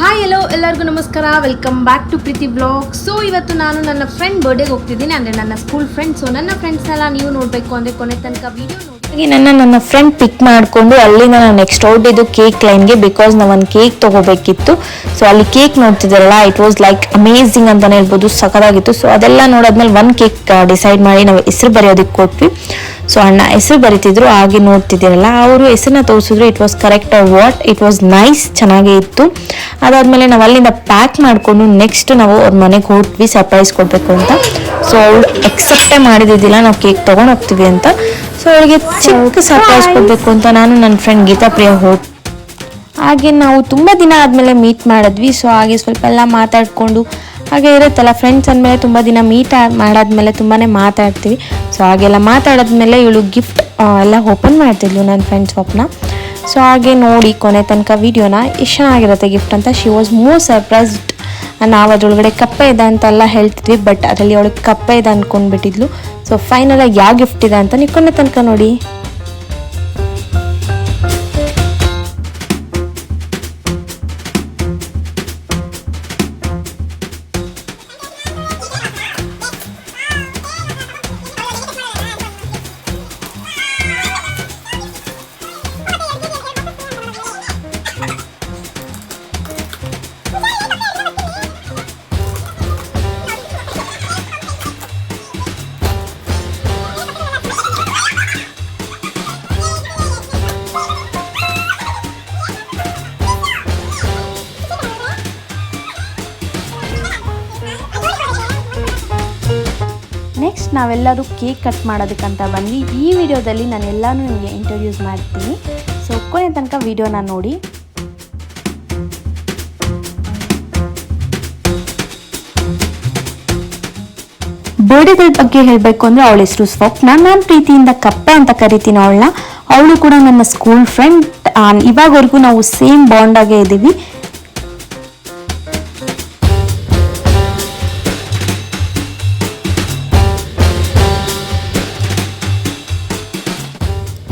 Hi hello ಎಲ್ಲರಿಗೂ ನಮಸ್ಕಾರ, welcome back to Preethi blog. So ಇವತ್ತು ನಾನು ನನ್ನ ಫ್ರೆಂಡ್ ಬರ್ಡೇಗೆ ಹೋಗ್ತಿದ್ದೀನಿ, ಅಂದರೆ ನನ್ನ ಸ್ಕೂಲ್ ಫ್ರೆಂಡ್. ಸೊ ನನ್ನ ಫ್ರೆಂಡ್ಸ್ನೆಲ್ಲ ನೀವು ನೋಡಬೇಕು ಅಂದರೆ ಕೊನೆ ತನಕ ವಿಡಿಯೋ ನೋಡಿ. ನನ್ನ ಫ್ರೆಂಡ್ ಪಿಕ್ ಮಾಡಿಕೊಂಡು ಅಲ್ಲಿಂದ ನಾನು ನೆಕ್ಸ್ಟ್ ಹೊರಟಿದ್ದು ಕೇಕ್ ಲೈನ್ಗೆ, ಬಿಕಾಸ್ ನಾವು ಒಂದು ಕೇಕ್ ತೊಗೋಬೇಕಿತ್ತು. ಸೊ ಅಲ್ಲಿ ಕೇಕ್ ನೋಡ್ತಿದ್ದಾರಲ್ಲ, ಇಟ್ ವಾಸ್ ಲೈಕ್ ಅಮೇಝಿಂಗ್ ಅಂತಲೇ ಹೇಳ್ಬೋದು, ಸಖತ್ತಾಗಿತ್ತು. ಸೊ ಅದೆಲ್ಲ ನೋಡಾದ್ಮೇಲೆ ಒಂದು ಕೇಕ್ ಡಿಸೈಡ್ ಮಾಡಿ ನಾವು ಹೆಸರು ಬರೆಯೋದಕ್ಕೆ ಕೊಟ್ವಿ. ಸೊ ಅಣ್ಣ ಹೆಸರು ಬರೀತಿದ್ರು, ಹಾಗೆ ನೋಡ್ತಿದ್ದೀರಲ್ಲ ಅವರು ಹೆಸರನ್ನ ತೋರಿಸಿದ್ರು. It was correct or what, it was nice, ಚೆನ್ನಾಗೇ ಇತ್ತು. ಅದಾದಮೇಲೆ ನಾವು ಅಲ್ಲಿಂದ ಪ್ಯಾಕ್ ಮಾಡಿಕೊಂಡು ನೆಕ್ಸ್ಟ್ ನಾವು ಅವ್ರ ಮನೆಗೆ ಹೊರಟ್ವಿ ಸರ್ಪ್ರೈಸ್ ಕೊಡಬೇಕು ಅಂತ. ಸೊ ಅವಳು ಎಕ್ಸೆಪ್ಟೇ ಮಾಡಿದ್ದಿಲ್ಲ ನಾವು ಕೇಕ್ ತೊಗೊಂಡು ಹೋಗ್ತೀವಿ ಅಂತ. ಸೊ ಅವಳಿಗೆ ಚಿಕ್ಕ ಸರ್ಪ್ರೈಸ್ ಕೊಡಬೇಕು ಅಂತ ನಾನು ನನ್ನ ಫ್ರೆಂಡ್ ಗೀತಾ ಪ್ರಿಯ ಹಾಗೆ ನಾವು ತುಂಬ ದಿನ ಆದಮೇಲೆ ಮೀಟ್ ಮಾಡಿದ್ವಿ. ಸೊ ಹಾಗೆ ಸ್ವಲ್ಪ ಎಲ್ಲ ಮಾತಾಡಿಕೊಂಡು ಹಾಗೆ ಇರುತ್ತಲ್ಲ, ಫ್ರೆಂಡ್ಸ್ ಅಂದಮೇಲೆ ತುಂಬ ದಿನ ಮೀಟ್ ಮಾಡಾದ್ಮೇಲೆ ತುಂಬಾ ಮಾತಾಡ್ತೀವಿ. ಸೊ ಹಾಗೆಲ್ಲ ಮಾತಾಡಾದ್ಮೇಲೆ ಇವಳು ಗಿಫ್ಟ್ ಎಲ್ಲ ಓಪನ್ ಮಾಡ್ತಿದ್ಲು ನನ್ನ ಫ್ರೆಂಡ್ ಸ್ವಪ್ನ. ಸೊ ಹಾಗೆ ನೋಡಿ ಕೊನೆ ತನಕ ವಿಡಿಯೋನ ಎಷ್ಟು ಚೆನ್ನಾಗಿರುತ್ತೆ ಗಿಫ್ಟ್ ಅಂತ. She was more surprised. ನಾವು ಅದ್ರೊಳಗಡೆ ಕಪ್ಪೆ ಇದೆ ಅಂತೆಲ್ಲ ಹೇಳ್ತಿದ್ವಿ, ಬಟ್ ಅದರಲ್ಲಿ ಅವಳಿಗೆ ಕಪ್ಪೆ ಇದೆ ಅಂದ್ಕೊಂಡ್ಬಿಟ್ಟಿದ್ಲು. ಸೊ ಫೈನಲಾಗಿ ಯಾವ ಗಿಫ್ಟ್ ಇದೆ ಅಂತ ನೀವು ಕೊನೆ ತನಕ ನೋಡಿ. ನೆಕ್ಸ್ಟ್ ನಾವೆಲ್ಲರೂ ಕೇಕ್ ಕಟ್ ಮಾಡೋದಕ್ಕಂತ ಬಂದ್ವಿ. ಈ ವಿಡಿಯೋದಲ್ಲಿ ನಾನು ಎಲ್ಲನೂ ನಿಮಗೆ ಇಂಟ್ರೊಡ್ಯೂಸ್ ಮಾಡ್ತೀನಿ. ಸೊ ಕೊನೆ ತನಕ ವಿಡಿಯೋನ ನೋಡಿ. ಬರ್ಡೇ ಬಗ್ಗೆ ಹೇಳಬೇಕು ಅಂದರೆ ಅವಳ ಹೆಸರು ಸ್ವಪ್ನ. ನಾನು ಪ್ರೀತಿಯಿಂದ ಕಪ್ಪೆ ಅಂತ ಕರಿತೀನಿ ಅವಳನ್ನ. ಅವಳು ಕೂಡ ನನ್ನ ಸ್ಕೂಲ್ ಫ್ರೆಂಡ್. ಇವಾಗವರೆಗೂ ನಾವು ಸೇಮ್ ಬಾಂಡಾಗೇ ಇದ್ದೀವಿ.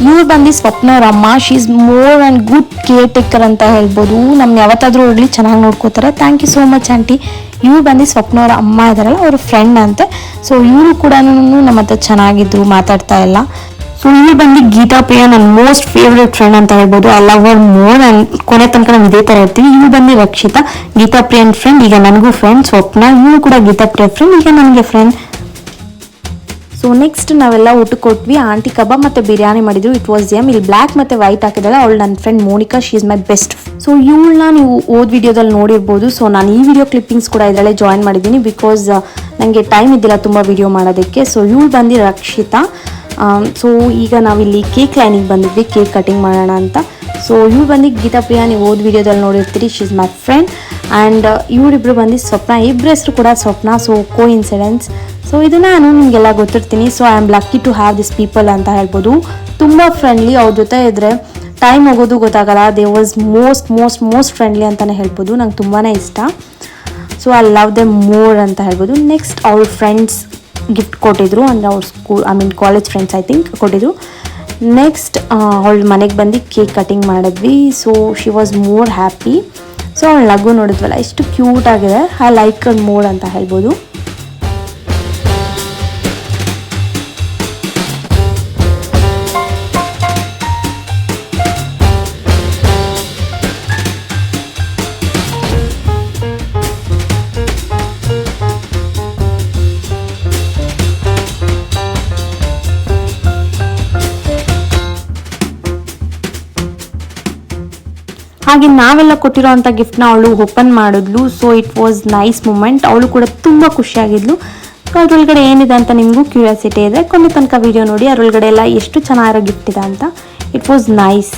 ಇವ್ರು ಬಂದು ಸ್ವಪ್ನವ್ರ ಅಮ್ಮ. She is more and good caretaker ಅಂತ ಹೇಳ್ಬೋದು. ನಮ್ಗೆ ಯಾವತ್ತಾದ್ರೂ ಹೋಗ್ಲಿ ಚೆನ್ನಾಗಿ ನೋಡ್ಕೋತಾರೆ. Thank you so much aunty. ಇವ್ರು ಬಂದು ಸ್ವಪ್ನವ್ರ ಅಮ್ಮ ಇದಾರಲ್ಲ, ಅವ್ರ ಫ್ರೆಂಡ್ ಅಂತೆ. ಸೊ ಇವರು ಕೂಡ ನಮ್ಮ ಹತ್ರ ಚೆನ್ನಾಗಿದ್ರು, ಮಾತಾಡ್ತಾ ಇಲ್ಲ. ಸೊ ಇವ್ರು ಬಂದು ಗೀತಾ ಪ್ರಿಯ, ನನ್ನ ಮೋಸ್ಟ್ ಫೇವ್ರೆಟ್ ಫ್ರೆಂಡ್ ಅಂತ ಹೇಳ್ಬೋದು. I love our more and ಕೊನೆ ತನಕ ನಾವು ಇದೇ ಥರ ಇರ್ತೀವಿ. ಇವ್ರು ಬಂದು ರಕ್ಷಿತಾ, ಗೀತಾ ಪ್ರಿಯನ್ ಫ್ರೆಂಡ್, ಈಗ ನನಗೂ ಫ್ರೆಂಡ್. ಸ್ವಪ್ನ ಇವ್ರು ಕೂಡ ಗೀತಾ ಪ್ರಿಯ ಫ್ರೆಂಡ್, ಈಗ ನನಗೆ ಫ್ರೆಂಡ್. ಸೊ ನೆಕ್ಸ್ಟ್ ನಾವೆಲ್ಲ ಊಟ ಕೊಟ್ವಿ. ಆಂಟಿ ಕಬಾಬ್ ಮತ್ತು ಬಿರಿಯಾನಿ ಮಾಡಿದ್ರು. ಇಟ್ ವಾಸ್ ಇಲ್ಲಿ ಬ್ಲ್ಯಾಕ್ ಮತ್ತು ವೈಟ್ ಹಾಕಿದಾಳೆ. ಅವಳು ನನ್ನ friend Monica, she is my best. So ಇವಳನ್ನ ನೀವು ಓದ್ ವಿಡಿಯೋದಲ್ಲಿ ನೋಡಿರ್ಬೋದು. ಸೊ ನಾನು ಈ ವಿಡಿಯೋ ಕ್ಲಿಪ್ಪಿಂಗ್ಸ್ ಕೂಡ ಇದರಲ್ಲೇ ಜಾಯಿನ್ ಮಾಡಿದ್ದೀನಿ, ಬಿಕಾಸ್ ನನಗೆ ಟೈಮ್ ಇದ್ದಿಲ್ಲ ತುಂಬ ವಿಡಿಯೋ ಮಾಡೋದಕ್ಕೆ. ಸೊ ಇವಳು ಬಂದು ರಕ್ಷಿತಾ. ಸೊ ಈಗ ನಾವಿಲ್ಲಿ ಕೇಕ್ ಲೈನಿಗೆ ಬಂದಿದ್ವಿ, ಕೇಕ್ ಕಟಿಂಗ್ ಮಾಡೋಣ ಅಂತ. ಸೊ ಇವಳು ಬಂದು ಗೀತಾ ಪ್ರಿಯಾ, ನೀವು ಓದ್ ವಿಡಿಯೋದಲ್ಲಿ ನೋಡಿರ್ತೀರಿ. She is my friend. And ಇವರಿಬ್ಬರು ಬಂದು ಸ್ವಪ್ನ, ಇಬ್ಬರ ಹೆಸರು ಕೂಡ Swapna. So coincidence. So ಇದನ್ನು ನಾನು ನಿಮಗೆಲ್ಲ ಗೊತ್ತಿರ್ತೀನಿ. So I am lucky to have this people ಅಂತ ಹೇಳ್ಬೋದು. ತುಂಬ ಫ್ರೆಂಡ್ಲಿ. ಅವ್ರ ಜೊತೆ ಇದ್ದರೆ ಟೈಮ್ ಹೋಗೋದು ಗೊತ್ತಾಗಲ್ಲ. ದೇ ವಾಸ್ ಮೋಸ್ಟ್ ಫ್ರೆಂಡ್ಲಿ ಅಂತಲೇ ಹೇಳ್ಬೋದು. ನಂಗೆ ತುಂಬಾ ಇಷ್ಟ. So I love them more ಅಂತ ಹೇಳ್ಬೋದು. ನೆಕ್ಸ್ಟ್ ಅವ್ರ ಫ್ರೆಂಡ್ಸ್ ಗಿಫ್ಟ್ ಕೊಟ್ಟಿದ್ರು, ಅಂದರೆ ಅವ್ರ school college friends I think ಕೊಟ್ಟಿದ್ರು. ನೆಕ್ಸ್ಟ್ ಅವಳ ಮನೆಗೆ ಬಂದು ಕೇಕ್ ಕಟಿಂಗ್ ಮಾಡಿದ್ವಿ. So she was more happy. So ಅವಳ ಲಗು ನೋಡಿದ್ವಲ್ಲ, ಎಷ್ಟು ಕ್ಯೂಟ್ ಆಗಿದೆ. ಐ ಲೈಕ್ ಮೋರ್ ಅಂತ ಹೇಳ್ಬೋದು. ಹಾಗೆ ನಾವೆಲ್ಲ ಕೊಟ್ಟಿರೋಂಥ ಗಿಫ್ಟ್ನ ಅವಳು ಓಪನ್ ಮಾಡಿದ್ಲು. So it was nice moment. ಅವಳು ಕೂಡ ತುಂಬ ಖುಷಿಯಾಗಿದ್ಲು. ಅದರೊಳಗಡೆ ಏನಿದೆ ಅಂತ ನಿಮಗೂ ಕ್ಯೂರಿಯಾಸಿಟಿ ಇದೆ, ಕೊನೆ ತನಕ ವಿಡಿಯೋ ನೋಡಿ. ಅದರೊಳಗಡೆ ಎಲ್ಲ ಎಷ್ಟು ಚೆನ್ನಾಗಿರೋ ಗಿಫ್ಟ್ ಇದೆ ಅಂತ. It was nice.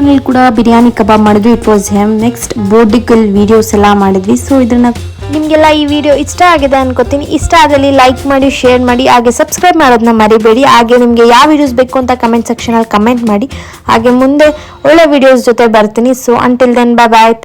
ಮನೇಲಿ ಕೂಡ ಬಿರಿಯಾನಿ ಕಬಾಬ್ ಮಾಡಿದ್ವಿ, ಇಟ್ ವಾಸ್ ಹೆಮ್. ನೆಕ್ಸ್ಟ್ ಬೋರ್ಡಿಕಲ್ ವಿಡಿಯೋಸ್ ಎಲ್ಲ ಮಾಡಿದ್ವಿ. ಸೊ ಇದನ್ನ ನಿಮಗೆಲ್ಲ ಈ ವಿಡಿಯೋ ಇಷ್ಟ ಆಗಿದೆ ಅನ್ಕೋತೀನಿ. ಇಷ್ಟ ಆದಲ್ಲಿ ಲೈಕ್ ಮಾಡಿ, ಶೇರ್ ಮಾಡಿ, ಹಾಗೆ ಸಬ್ಸ್ಕ್ರೈಬ್ ಮಾಡೋದನ್ನ ಮರಿಬೇಡಿ. ಹಾಗೆ ನಿಮಗೆ ಯಾವ ವಿಡಿಯೋಸ್ ಬೇಕು ಅಂತ ಕಮೆಂಟ್ ಸೆಕ್ಷನಲ್ಲಿ ಕಮೆಂಟ್ ಮಾಡಿ. ಹಾಗೆ ಮುಂದೆ ಒಳ್ಳೆ ವಿಡಿಯೋಸ್ ಜೊತೆ ಬರ್ತೀನಿ. ಸೊ ಅಂಟಿಲ್ ದೆನ್ ಬಾಯ್ ಬಾಯ್.